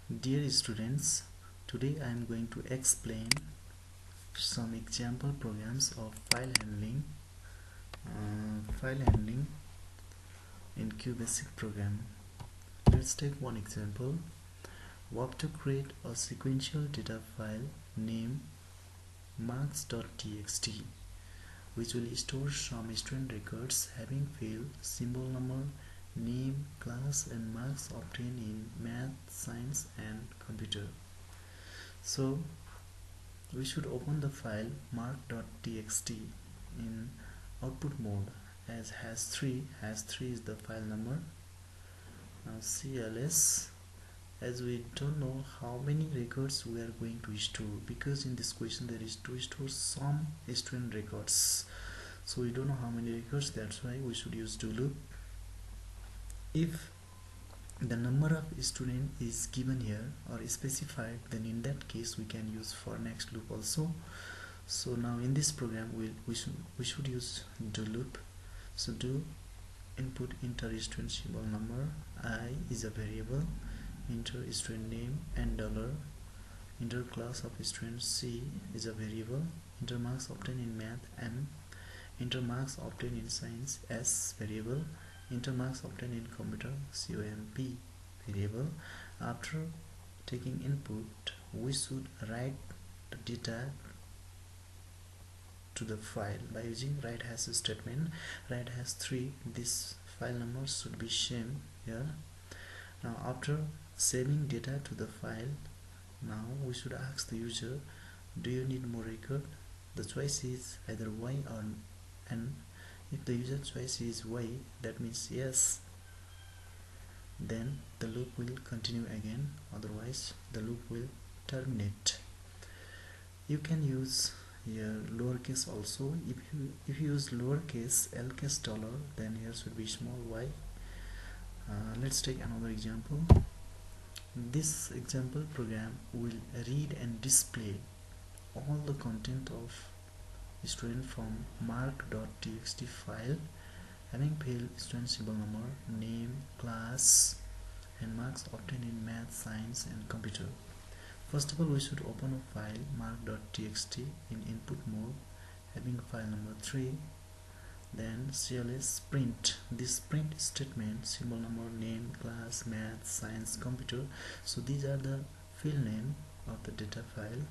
Dear students, today I am going to explain some example programs of file handling in QBasic program. Let's take one example. We have to create a sequential data file named marks.txt which will store some student records having field, symbol number, name, class and marks obtained in math, science and computer. So we should open the file mark.txt in output mode as has3 is the file number. Now cls, as we don't know how many records we are going to store, because in this question there is to store some student records, so we don't know how many records. That's why we should use do loop. If the number of student is given here or specified, then in that case we can use for next loop also. So now in this program we should use do loop. So do input enter student symbol number, I is a variable, enter student name and dollar, enter class of student, C is a variable, enter marks obtained in math, M, enter marks obtained in science, S variable, enter marks obtained in computer, COMP variable. After taking input, we should write the data to the file by using write hash statement. Write hash 3, this file number should be same here. Now after saving data to the file, now we should ask the user, do you need more record? The choice is either Y or N. If the user choice is Y, that means yes, then the loop will continue again, otherwise the loop will terminate. You can use here lowercase also. If you use lowercase L case dollar, then here should be small y. Let's take another example. This example program will read and display all the content of student from mark.txt file having field, student symbol number, name, class and marks obtained in math, science and computer. First of all, we should open a file mark.txt in input mode having file number 3, then cls print, this print statement, symbol number, name, class, math, science, computer. So these are the field name of the data file.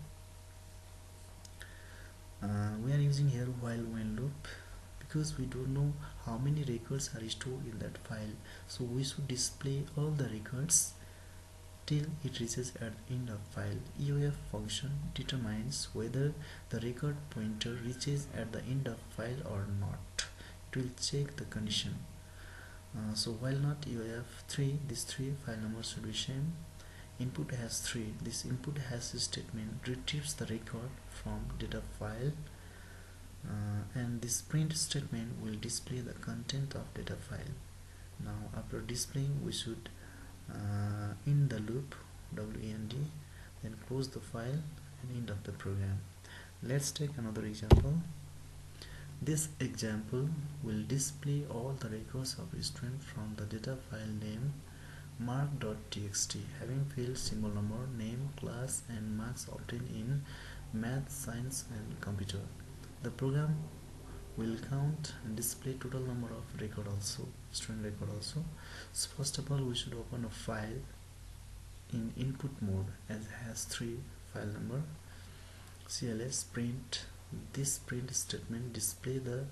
We are using here while when loop because we don't know how many records are stored in that file, so we should display all the records till it reaches at the end of file. EOF function determines whether the record pointer reaches at the end of file or not. It will check the condition. So while not EOF3, this 3 file number should be same. Input has 3, this input has statement retrieves the record from data file, and this print statement will display the content of data file. Now after displaying, we should end the loop, WEND, then close the file and end of the program. Let's take another example. This example will display all the records of a student from the data file name mark.txt having field, symbol number, name, class and marks obtained in math, science and computer. The program will count and display total number of record also, student record also. So first of all, we should open a file in input mode as has 3 file number, cls print, this print statement display the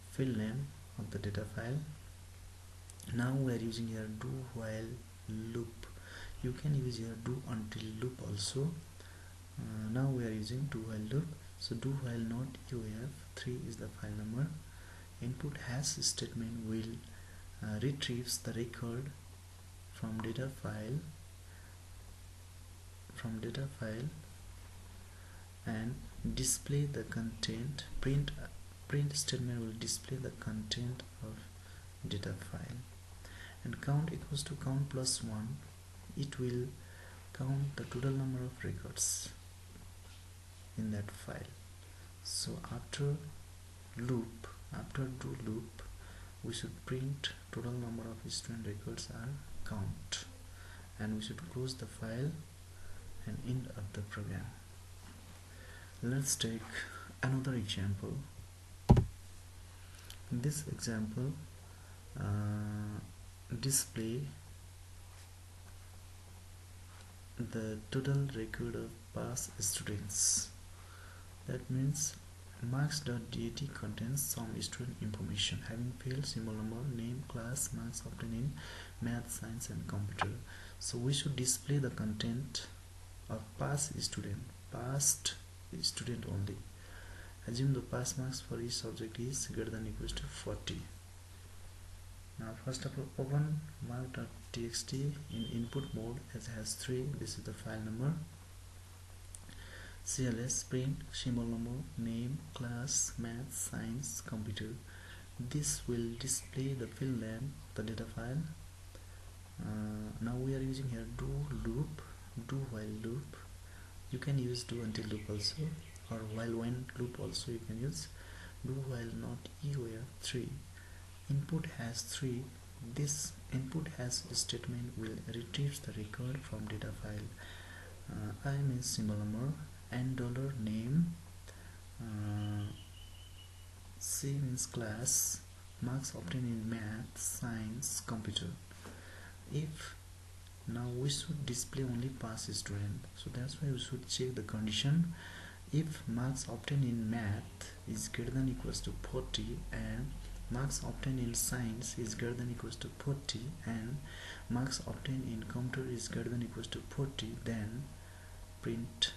field name of the data file. Now we are using here do while loop. You can use here do until loop also. Now we are using do while loop. So do while not EOF3 is the file number. Input hash statement will retrieves the record from data file and display the content. Print statement will display the content of data file, and count equals to count plus 1. It will count the total number of records in that file. So after do loop, we should print total number of student records are count, and we should close the file and end of the program. Let's take another example. In this example, display the total record of past students. That means marks.dat contains some student information having failed, symbol number, name, class, marks obtained in math, science and computer. So we should display the content of past student only. Assume the pass marks for each subject is greater than or equals to 40. Now first of all, open mark.txt in input mode as it has 3. This is the file number. CLS print symbol number, name, class, math, science, computer. This will display the field name, the data file. Now we are using here do while loop. You can use do until loop also, or while when loop also you can use. Do while not where 3. Input has 3. This input has statement will retrieve the record from data file. I means symbol number, and $name, C means class, marks obtained in math, science, computer. If now we should display only past student, so that's why we should check the condition. If marks obtained in math is greater than or equals to 40 and marks obtained in science is greater than or equals to 40 and marks obtained in computer is greater than or equals to 40, then print,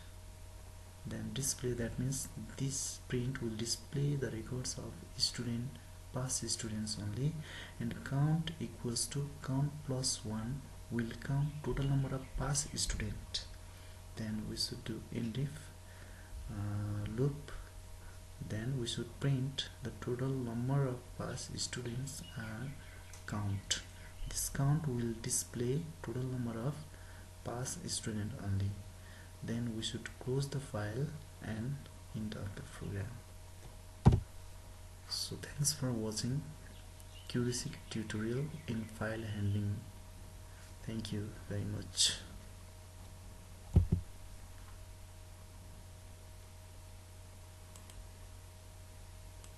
then display. That means this print will display the records of student, past students only, and count equals to count plus 1 will count total number of past student. Then we should do end if loop, then we should print the total number of past students are count. This count will display total number of past student only. Then we should close the file and end of the program. So thanks for watching QBasic tutorial in file handling. Thank you very much.